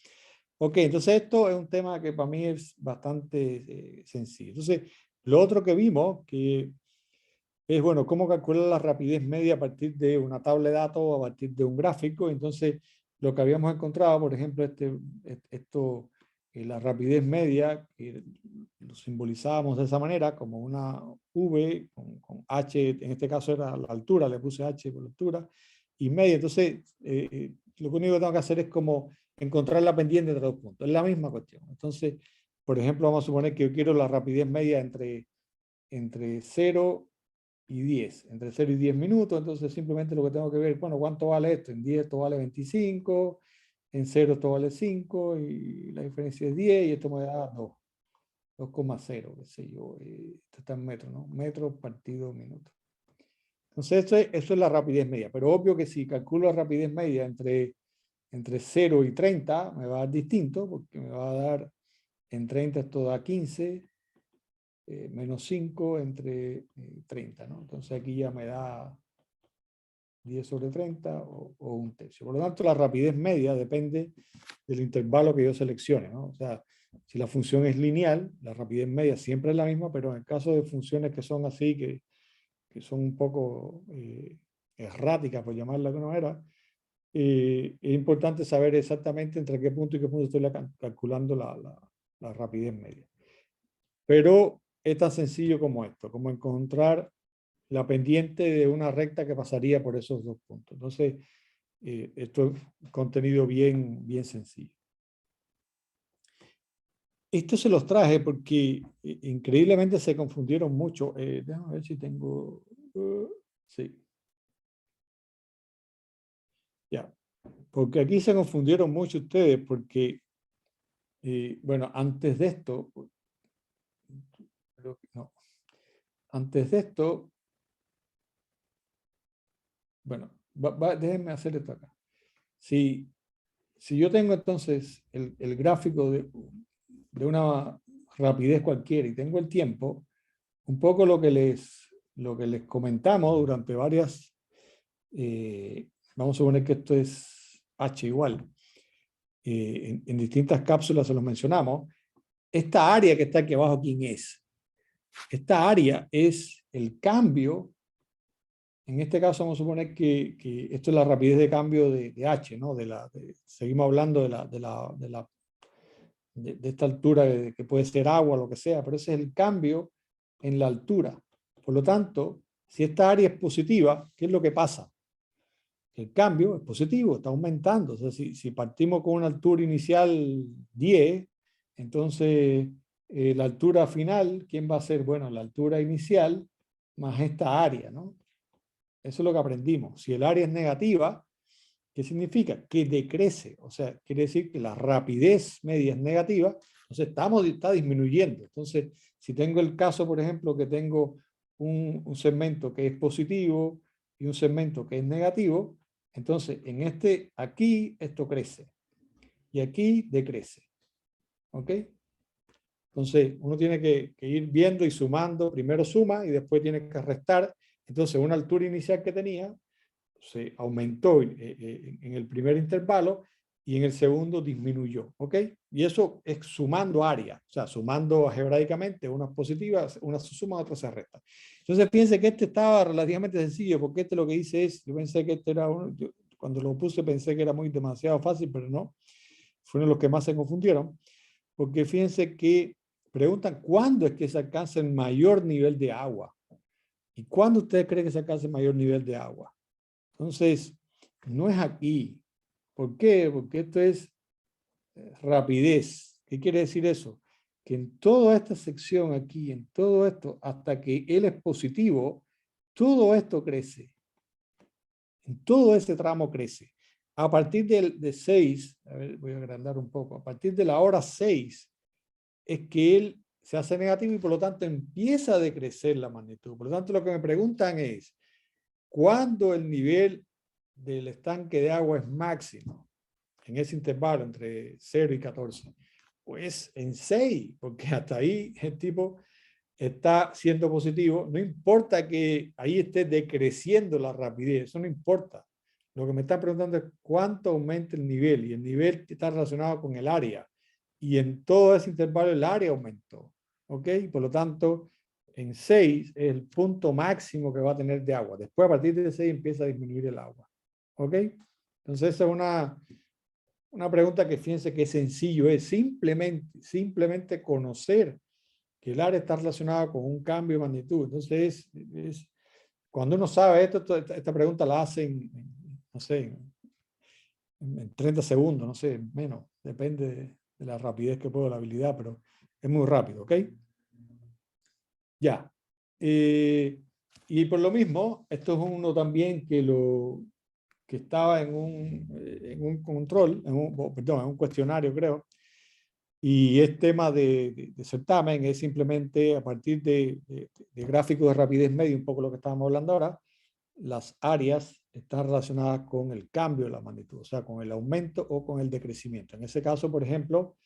Speaker 1: Ok, entonces esto es un tema que para mí es bastante sencillo. Entonces, lo otro que vimos, que es, bueno, cómo calcular la rapidez media a partir de una tabla de datos o a partir de un gráfico. Entonces, lo que habíamos encontrado, por ejemplo, la rapidez media, que lo simbolizábamos de esa manera, como una V con H, en este caso era la altura, le puse H por la altura, y media. Entonces, lo único que tengo que hacer es como encontrar la pendiente entre 2 puntos. Es la misma cuestión. Entonces, por ejemplo, vamos a suponer que yo quiero la rapidez media entre 0 y 10, entre 0 y 10 minutos. Entonces simplemente lo que tengo que ver, bueno, ¿cuánto vale esto? En 10 esto vale 25, en 0 esto vale 5, y la diferencia es 10, y esto me da 2,0, qué sé yo, esto está en metros, ¿no? Metros partido minuto. Entonces eso es la rapidez media, pero obvio que si calculo la rapidez media entre 0 y 30, me va a dar distinto, porque me va a dar, en 30 esto da 15, menos 5 entre 30, ¿no? Entonces aquí ya me da 10 sobre 30 o un tercio. Por lo tanto, la rapidez media depende del intervalo que yo seleccione, ¿no? O sea, si la función es lineal, la rapidez media siempre es la misma, pero en el caso de funciones que son así, que son un poco erráticas, por llamarla de alguna manera, es importante saber exactamente entre qué punto y qué punto estoy calculando la rapidez media. Pero es tan sencillo como esto, como encontrar la pendiente de una recta que pasaría por esos 2 puntos. Entonces, esto es contenido bien sencillo. Esto se los traje porque increíblemente se confundieron mucho. Déjame ver si tengo... sí. Ya. Porque aquí se confundieron mucho ustedes porque, bueno, antes de esto... No. Antes de esto... Bueno, déjenme hacer esto acá. Si yo tengo entonces el gráfico de una rapidez cualquiera y tengo el tiempo, un poco lo que les comentamos durante varias, vamos a suponer que esto es H igual, en distintas cápsulas se los mencionamos. Esta área que está aquí abajo, ¿quién es? Esta área es el cambio. En este caso vamos a suponer que esto es la rapidez de cambio de H, ¿no? Seguimos hablando de esta altura, que puede ser agua, lo que sea, pero ese es el cambio en la altura. Por lo tanto, si esta área es positiva, ¿qué es lo que pasa? El cambio es positivo, está aumentando. O sea, si partimos con una altura inicial 10, entonces la altura final, ¿quién va a ser? Bueno, la altura inicial más esta área, ¿no? Eso es lo que aprendimos. Si el área es negativa, ¿qué significa? Que decrece. O sea, quiere decir que la rapidez media es negativa, entonces está disminuyendo. Entonces, si tengo el caso, por ejemplo, que tengo un segmento que es positivo y un segmento que es negativo, entonces aquí esto crece y aquí decrece. ¿Ok? Entonces, uno tiene que ir viendo y sumando. Primero suma y después tiene que restar Entonces, una altura inicial que tenía se aumentó en el primer intervalo y en el segundo disminuyó, ¿ok? Y eso es sumando área, o sea, sumando algebraicamente, unas positivas, una se suma, otra se resta. Entonces, fíjense que este estaba relativamente sencillo, porque este lo que dice es, yo pensé que este era uno, cuando lo puse pensé que era muy demasiado fácil, pero no, fueron los que más se confundieron, porque fíjense que preguntan cuándo es que se alcanza el mayor nivel de agua. ¿Y cuándo ustedes creen que se alcanza el mayor nivel de agua? Entonces, no es aquí. ¿Por qué? Porque esto es rapidez. ¿Qué quiere decir eso? Que en toda esta sección aquí, en todo esto, hasta que él es positivo, todo esto crece. En todo ese tramo crece. A partir de 6, a ver, voy a agrandar un poco, a partir de la hora 6 es que él se hace negativo y por lo tanto empieza a decrecer la magnitud. Por lo tanto, lo que me preguntan es, ¿cuándo el nivel del estanque de agua es máximo? En ese intervalo entre 0 y 14. Pues en 6, porque hasta ahí el tipo está siendo positivo. No importa que ahí esté decreciendo la rapidez, eso no importa. Lo que me está preguntando es cuánto aumenta el nivel, y el nivel está relacionado con el área. Y en todo ese intervalo el área aumentó. ¿Ok? Por lo tanto, en 6 es el punto máximo que va a tener de agua. Después, a partir de 6 empieza a disminuir el agua. ¿Ok? Entonces, esa es una pregunta que fíjense que sencillo es simplemente conocer que el área está relacionada con un cambio de magnitud. Entonces, cuando uno sabe esto, esta pregunta la hacen, no sé, en 30 segundos, no sé, menos, depende de la rapidez que puedo, la habilidad, pero es muy rápido, ¿ok? Ya. Y por lo mismo, esto es uno también que estaba en un control, perdón, en un cuestionario, creo, y es tema de certamen, es simplemente a partir de gráficos de rapidez media, un poco lo que estábamos hablando ahora, las áreas están relacionadas con el cambio de la magnitud, o sea, con el aumento o con el decrecimiento. En ese caso, por ejemplo,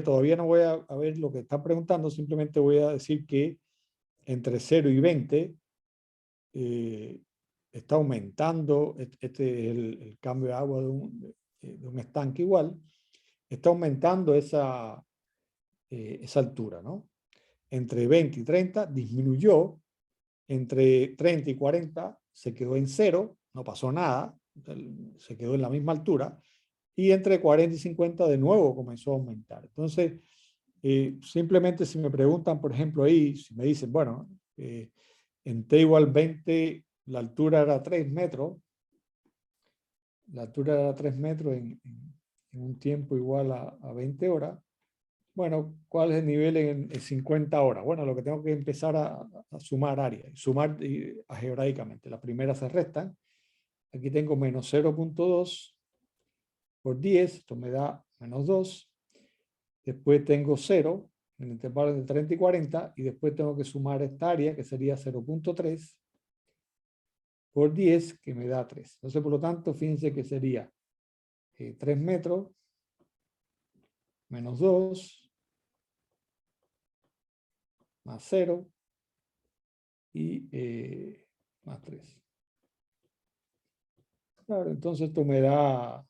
Speaker 1: todavía no voy a ver lo que están preguntando, simplemente voy a decir que entre 0 y 20 está aumentando, este es el cambio de agua de un estanque igual, está aumentando esa altura, ¿no? Entre 20 y 30 disminuyó, entre 30 y 40 se quedó en 0, no pasó nada, se quedó en la misma altura, y entre 40 y 50 de nuevo comenzó a aumentar. Entonces, simplemente si me preguntan, por ejemplo, ahí, si me dicen, bueno, en T igual 20 la altura era 3 metros, la altura era 3 metros en un tiempo igual a 20 horas. Bueno, ¿cuál es el nivel en 50 horas? Bueno, lo que tengo que empezar a sumar áreas, sumar algebraicamente. La primera se restan. Aquí tengo menos 0.2 por 10, esto me da menos 2. Después tengo 0 en el intervalo de 30 y 40, y después tengo que sumar esta área, que sería 0.3 por 10, que me da 3. Entonces, por lo tanto, fíjense que sería 3 metros menos 2 más 0 y más 3. Claro, entonces esto me da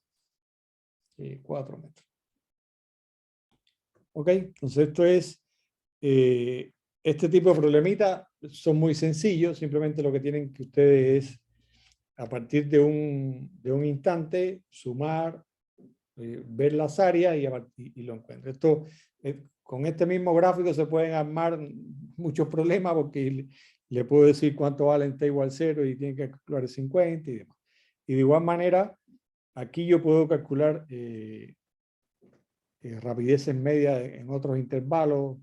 Speaker 1: 4 metros. ¿Ok? Entonces esto es, este tipo de problemitas son muy sencillos, simplemente lo que tienen que ustedes es, a partir de un instante, sumar, ver las áreas y lo encuentro. Esto, con este mismo gráfico se pueden armar muchos problemas porque le puedo decir cuánto vale en t igual 0 y tiene que calcular el 50 y demás. Y de igual manera, aquí yo puedo calcular rapidez en media en otros intervalos.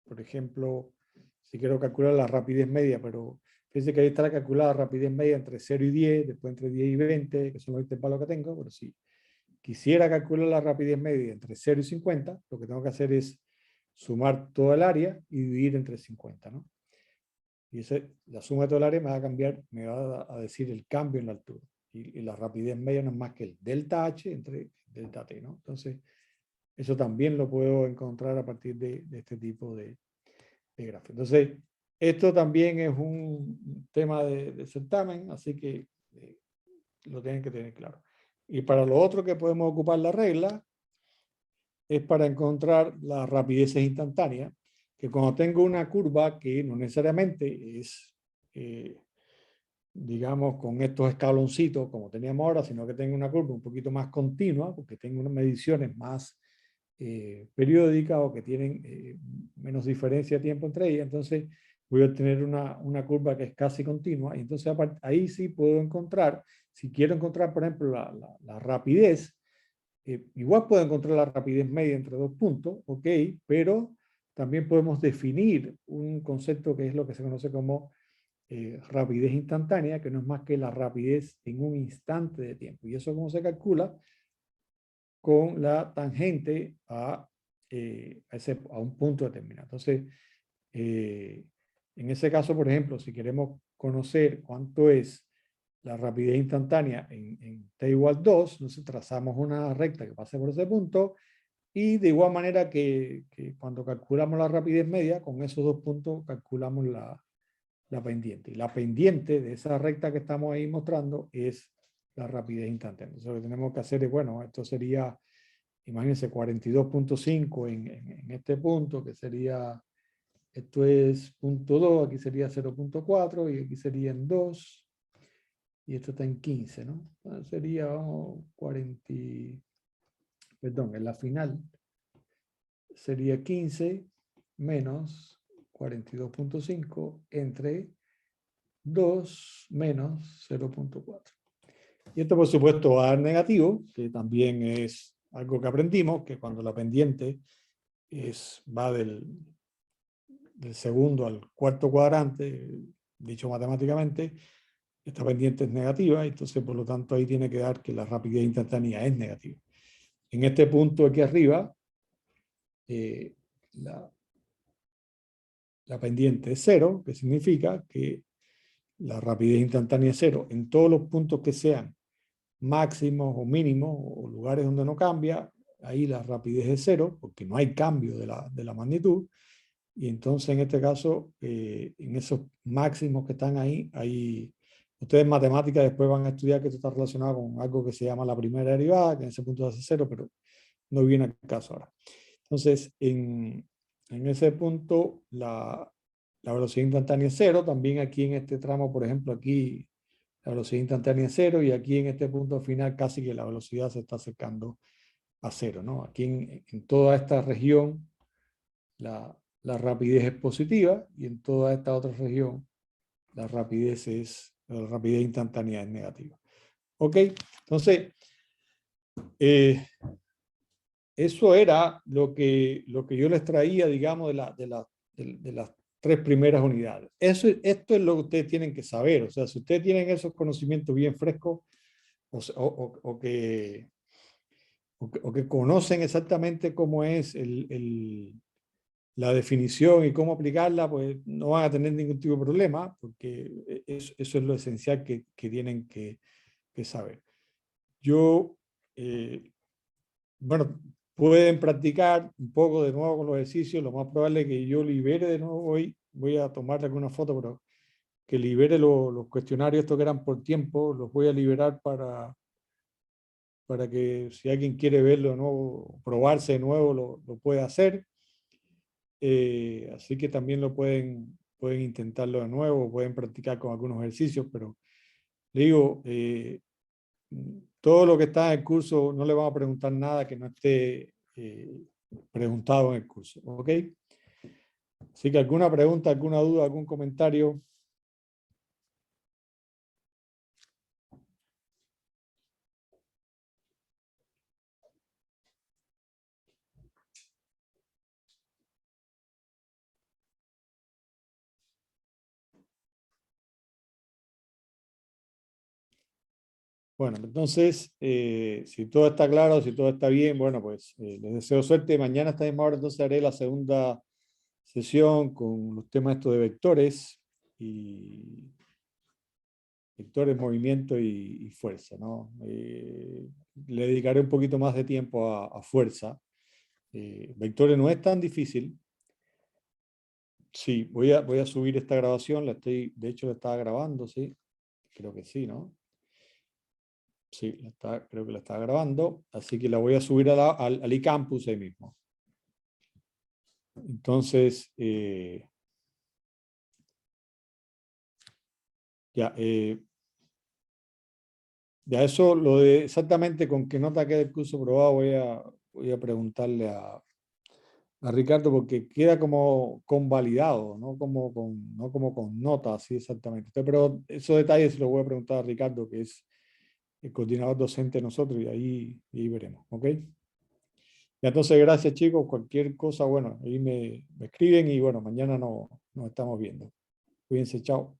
Speaker 1: Por ejemplo, si quiero calcular la rapidez media, pero fíjense que ahí está la calculada rapidez media entre 0 y 10, después entre 10 y 20, que son los intervalos que tengo, pero si quisiera calcular la rapidez media entre 0 y 50, lo que tengo que hacer es sumar toda el área y dividir entre 50, ¿no? Y la suma de toda el área me va a cambiar, me va a decir el cambio en la altura. Y la rapidez media no es más que el delta H entre delta T, ¿no? Entonces, eso también lo puedo encontrar a partir de este tipo de gráfico. Entonces, esto también es un tema de certamen, así que lo tienen que tener claro. Y para lo otro que podemos ocupar la regla es para encontrar las rapideces instantáneas, que cuando tengo una curva que no necesariamente es, digamos, con estos escaloncitos como teníamos ahora, sino que tengo una curva un poquito más continua, porque tengo unas mediciones más periódicas o que tienen menos diferencia de tiempo entre ellas, entonces voy a obtener una curva que es casi continua, y entonces ahí sí puedo encontrar, si quiero encontrar, por ejemplo, la rapidez, igual puedo encontrar la rapidez media entre dos puntos, ok, pero también podemos definir un concepto que es lo que se conoce como rapidez instantánea, que no es más que la rapidez en un instante de tiempo. ¿Y eso cómo se calcula? Con la tangente a un punto determinado. Entonces, en ese caso, por ejemplo, si queremos conocer cuánto es la rapidez instantánea en t igual 2, entonces trazamos una recta que pase por ese punto, y de igual manera que cuando calculamos la rapidez media, con esos dos puntos calculamos la pendiente. Y la pendiente de esa recta que estamos ahí mostrando es la rapidez instantánea. Entonces lo que tenemos que hacer es, bueno, esto sería, imagínense, 42.5 en este punto, que sería, esto es punto 2, aquí sería 0.4 y aquí sería en 2, y esto está en 15, ¿no? Entonces sería, vamos, 40, perdón, en la final sería 15 menos 42.5 entre 2 menos 0.4. Y esto, por supuesto, va a dar negativo, que también es algo que aprendimos, que cuando la pendiente va del segundo al cuarto cuadrante, dicho matemáticamente, esta pendiente es negativa, entonces por lo tanto ahí tiene que dar que la rapidez instantánea es negativa. En este punto aquí arriba, la pendiente es cero, que significa que la rapidez instantánea es cero en todos los puntos que sean máximos o mínimos o lugares donde no cambia, ahí la rapidez es cero porque no hay cambio de la magnitud, y entonces en este caso, en esos máximos que están ahí, ustedes en matemáticas después van a estudiar que esto está relacionado con algo que se llama la primera derivada, que en ese punto hace cero, pero no viene al caso ahora. Entonces, en ese punto, la velocidad instantánea es cero. También aquí en este tramo, por ejemplo, aquí la velocidad instantánea es cero, y aquí en este punto final casi que la velocidad se está acercando a cero, ¿no? Aquí en toda esta región la rapidez es positiva, y en toda esta otra región la rapidez instantánea es negativa. ¿Ok? Entonces, eso era lo que yo les traía, digamos, de las tres primeras unidades. Esto es lo que ustedes tienen que saber. O sea, si ustedes tienen esos conocimientos bien frescos, o que conocen exactamente cómo es la definición y cómo aplicarla, pues no van a tener ningún tipo de problema, porque eso es lo esencial que tienen que saber. Bueno, pueden practicar un poco de nuevo con los ejercicios. Lo más probable es que yo libere de nuevo hoy, voy a tomarle alguna foto, pero que libere los cuestionarios estos que eran por tiempo, los voy a liberar para que si alguien quiere verlo de nuevo, probarse de nuevo, lo puede hacer. Así que también lo pueden intentarlo de nuevo, pueden practicar con algunos ejercicios, pero le digo, todo lo que está en el curso no le vamos a preguntar nada que no esté preguntado en el curso, ¿ok? Así que alguna pregunta, alguna duda, algún comentario. Bueno, entonces, si todo está claro, si todo está bien, bueno, pues les deseo suerte. Mañana a esta misma hora entonces haré la segunda sesión con los temas estos de vectores, movimiento y fuerza, ¿no? Le dedicaré un poquito más de tiempo a fuerza. Vectores no es tan difícil, Sí, voy a subir esta grabación, de hecho la estaba grabando, sí, creo que sí, ¿no? Sí, creo que la estaba grabando, así que la voy a subir al eCampus ahí mismo. Entonces, ya, ya eso, lo de exactamente con qué nota queda el curso aprobado, voy a preguntarle a Ricardo porque queda como convalidado, no como con nota, así exactamente. Pero esos detalles se los voy a preguntar a Ricardo, que es el coordinador docente de nosotros, y ahí veremos, ¿ok? Y entonces, gracias chicos, cualquier cosa, bueno, ahí me escriben y bueno, mañana nos estamos viendo. Cuídense, chao.